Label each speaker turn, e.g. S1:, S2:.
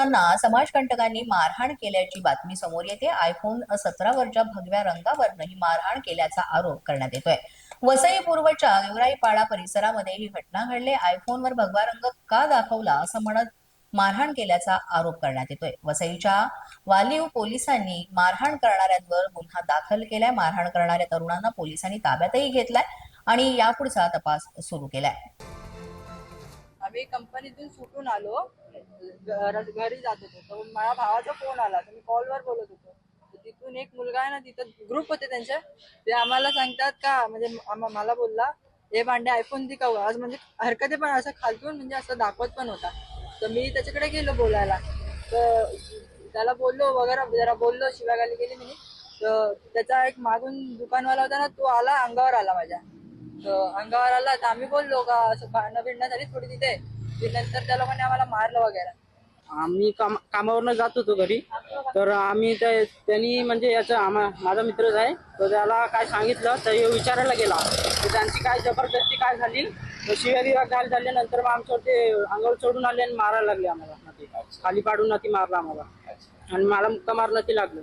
S1: तरुणांना समाजकंटकांनी मारहाण केल्याची बातमी समोर येते। आयफोन 17 वरच्या भगव्या रंगावरनं ही मारहाण केल्याचा आरोप करण्यात येतोय। वसई पूर्वच्या गेवराईपाडा परिसरामध्ये ही घटना घडली। आयफोनवर भगवा रंग का दाखवला असं म्हणत मारहाण केल्याचा आरोप करण्यात येतोय। वसईच्या वालीव पोलिसांनी मारहाण करणाऱ्यांवर गुन्हा दाखल केलाय। मारहाण करणाऱ्या तरुणांना पोलिसांनी ताब्यातही घेतलाय आणि यापुढचा तपास सुरू केलाय।
S2: आम्ही कंपनीतून सुटून आलो, घरी जात होतो, तर माझ्या भावाचा फोन आला, तर मी कॉलवर बोलत होतो। तिथून एक मुलगा आहे ना, तिथं ग्रुप होते त्यांचे, ते आम्हाला सांगतात का म्हणजे मला बोलला, हे भांडे आयफोन दिखाऊ आज, म्हणजे हरकते पण असं खालतून म्हणजे असं दाखवत पण होता। तर मी त्याच्याकडे गेलो बोलायला, तर त्याला बोललो वगैरे, जरा बोललो, शिवागाली केली मी। तर त्याचा एक मागून दुकानवाला होता ना, तो आला, अंगावर आला माझ्या, अंगावर आला, तर आम्ही बोललो का असं भांडणं भिडणं झाली थोडी तिथे। नंतर त्या लोकांनी आम्हाला मारलं वगैरे।
S3: आम्ही कामावरनं जात होतो घरी, तर आम्ही त्यांनी म्हणजे माझा मित्रच आहे, तर त्याला काय सांगितलं तर विचारायला गेला, तर त्यांची काय जबरदस्ती काय झाली, शिव्या दिवा काय झाले, नंतर मग आमच्यावर ते अंगावर चढून आले आणि मारायला लागले आम्हाला, खाली पाडून ती मारला आम्हाला आणि मला मुक्का मारणं ती लागलं।